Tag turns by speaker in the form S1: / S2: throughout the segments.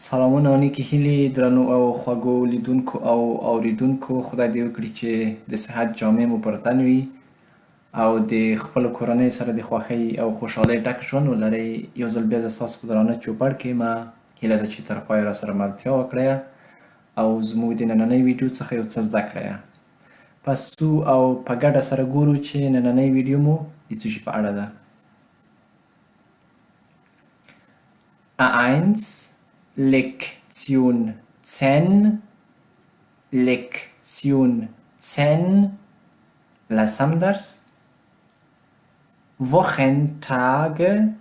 S1: سلامونه نیکې هیلې درنو او خوږو لیدونکو او اوریدونکو، خدای دې وکړي چې د صحت جامې مو پر تن وي او د خپلو کورنۍ سره د خوښۍ او خوشحالۍ ډک ژوند ولرئ. یو ځل بیا زه ستاسو په درانه چوپړ کې یم. هیله ده چې تر پایه راسره ملتیا وکړئ او زموږ د نننۍ ویډیو څخه یو څه زده کړئ. پس ځو او په ګډه سره ګورو چې نننۍ ویډیو مو د څه شي په اړه ده. A1 Lektion 10 Lektion 10 لسم درس Wochentage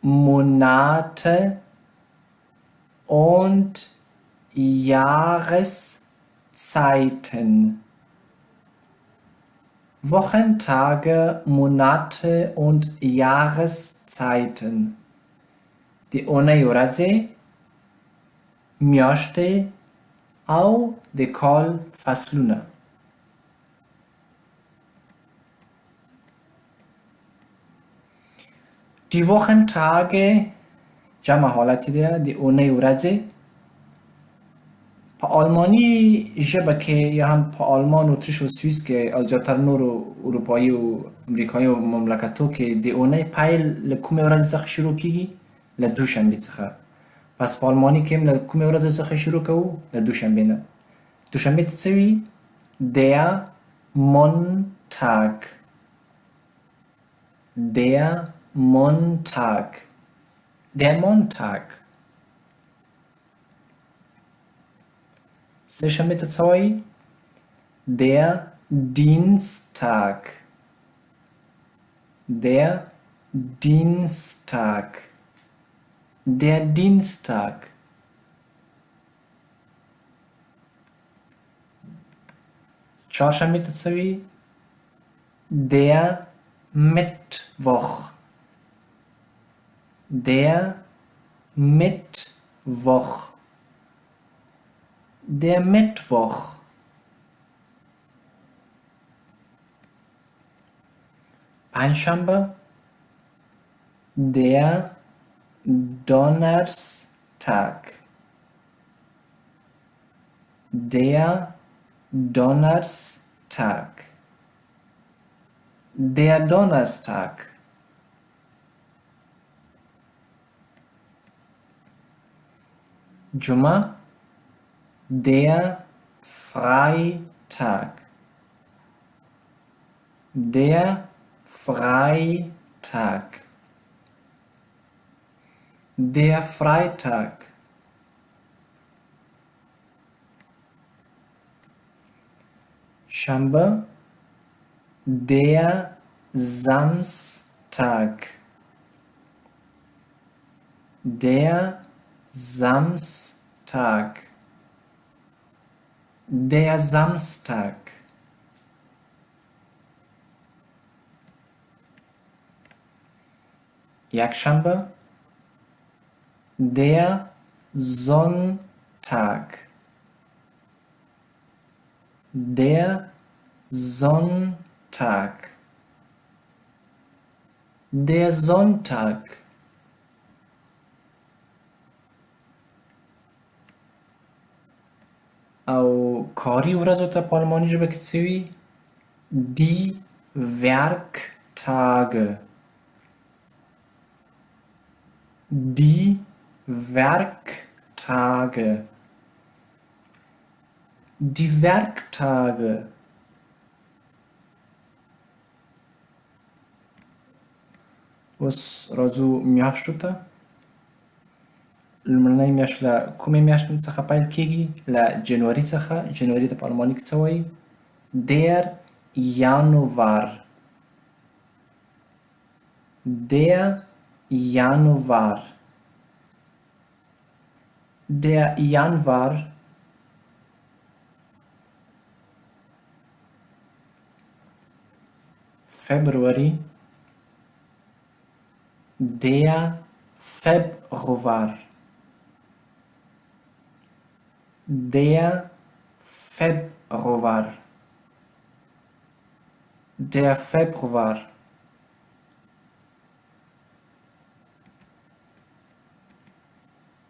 S1: Monate und Jahreszeiten. Wochentage, Monate und Jahreszeiten. د اونۍ ورځې، میاشتې او د کال فصلونه. Die Wochentage جمع حالت ده د اونۍ ورځې. په آلماني ژبه کې یا هم په آلمان، اتریش او سویس کې او زیاتر نورو اروپایي او امریکایي مملکتو کې د اونۍ پیل له کومې ورځې څخه شروع کیږي؟ له دوشنبې څخه. پس په آلماني کې هم له کومې ورځې څخه شروع کوو؟ له دوشنبې نه. دوشنبې ته څه وي؟ Der Montag. Der Montag. Der Montag. سه شنبې ته څه وایي؟ Der Dienstag. Der Dienstag. Der Dienstag. چهارشنبه ته څه وي؟ Der Mittwoch. Der Mittwoch. Der Mittwoch. پنجشنبه Der Donnerstag. Der Donnerstag. Der Donnerstag. جمعه Der Freitag. Der Freitag. Der Freitag. شنبه Der Samstag. Der Samstag. Der Samstag. یکشنبه Der Sonntag. Der Sonntag. Der Sonntag. او کاری ورځو ته په آلماني ژبه کې څه وي؟ Die Werktage. Die Werktage. Die Werktage. اوس راځو میاشتو ته. لومړنۍ میاشت له کومې میاشتې څخه پیل کیږي؟ له جنوري څخه. جنوري ته په آلماني کې څه وایي؟ Der Januar. Der Januar. Der Januar. February. Der Februar. Der Februar. Der Februar.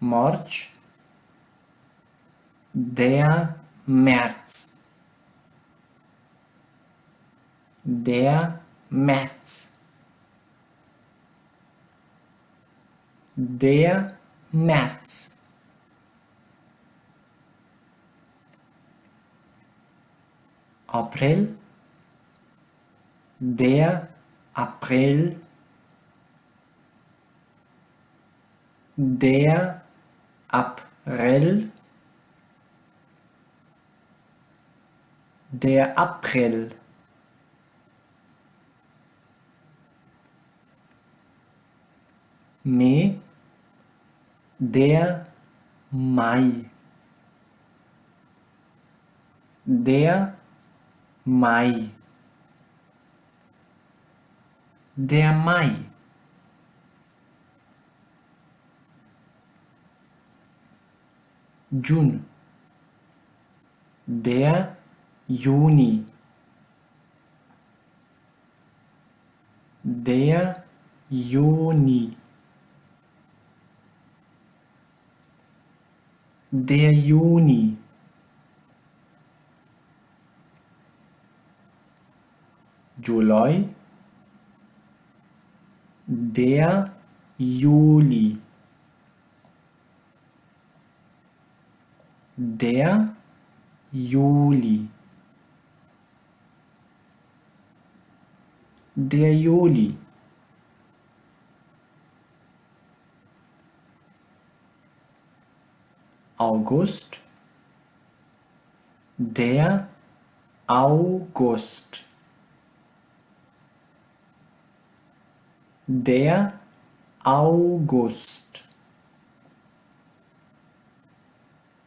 S1: مارچ der März der März der März April der April der April der April Mai der Mai der Mai der Mai June der Juni der Juni der Juni July der Juli der Juli der Juli August der August der August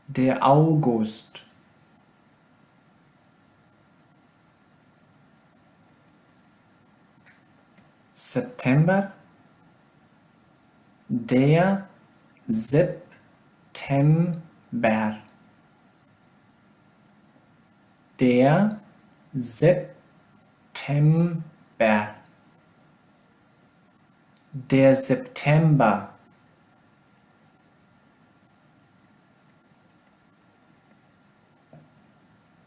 S1: der August September der September der September der September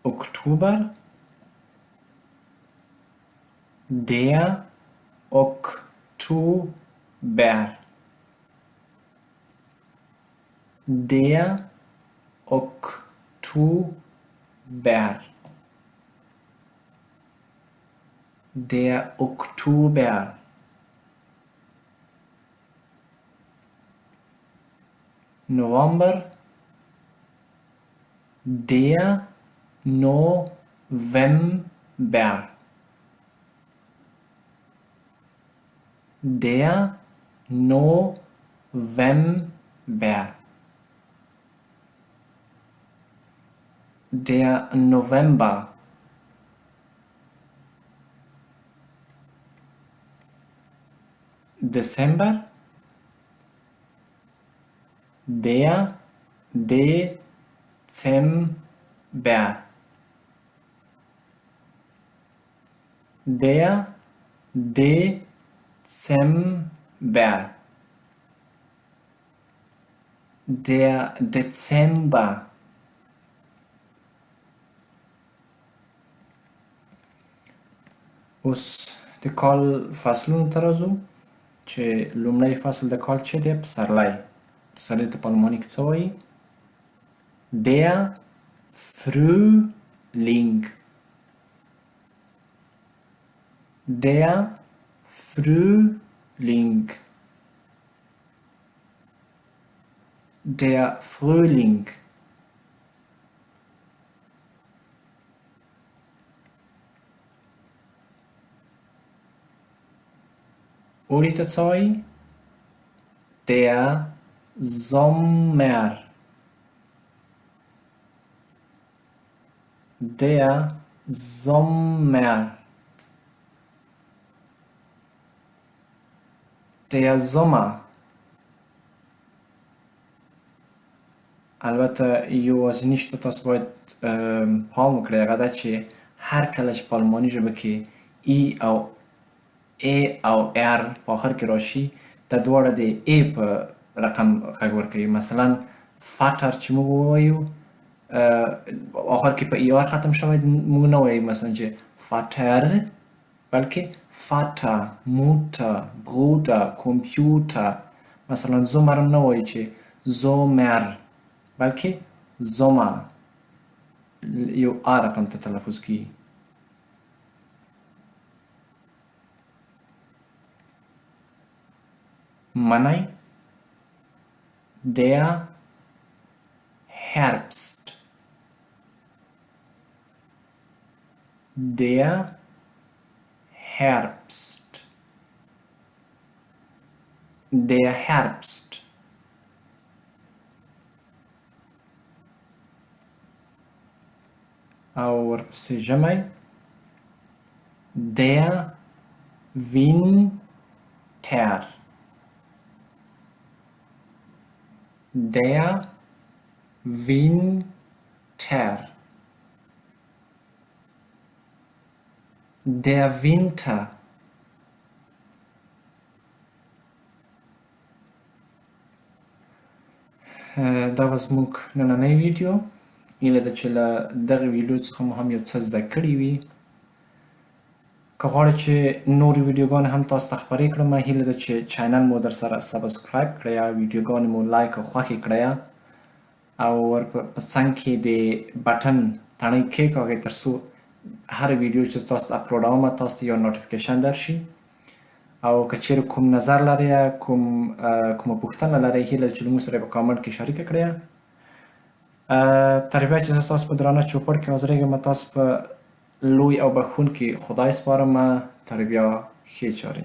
S1: Oktober der Oktober der Oktober der Oktober November der November der November der November Dezember der Dezember der Dezember der Dezember اوس د کال فصلونو ته راځو چې لومړی فصل د کال چې دی پسرلی پسرلی ته په آلماني کې څه وایي Der Frühling Der Frühling Der Frühling اوړي ته څه وایي Der Sommer Der Sommer Der Sommer البته یوازینی شته تاسو باید پام وکړئ هغه ده چې هر کله چې په آلماني ژبه کې ای او A او R په آخر کې راشي دا دواړه د A په رقم غږ ورکوي. مثلا فاتر چې موږ ووایو آخر کې په ای آر ختم شوی موږ نه وایو مثلا چې فاتر، بلکې فاتا، موتا، برودا، کمپیوټر. مثلا زومر هم نه وایو چې زومر، بلکې زوما یو آ رقم ته تلفظ کیږي. منی der Herbst. Der Herbst. Der Herbst. او ورپسې ژمی der Winter. Der Winter. Der Winter. دا به زموږ نننی ویډیو. هیله ده چې له دغه ویډیو څخه مو هم یو څه زده کړي وي. که غواړئ چې نورې ویډیوګانې هم تاسو ته خپرې کړم، هیله ده چې چینل مو در سره سبسکرایب کړئ، ویډیوګانې مو لایک او خوښې کړئ، او په څنګ کې د بټن تڼۍ کېکاږئ تر څو هر ویډیو چې تاسو ته اپلوډوم تاسو ته یو نوټیفیکیشن درشي. او که چیرې کوم نظر لرئ، کومه پوښتنه لرئ، هیله ده چې موږ سره په کامنټ کې شریکه کړئ. تر بیا چې زه ستاسو په درانه چوپړ کې حاضرېږم، تاسو په لوی او بخښونکي خدای سپارم. تر بیا ښې چارې.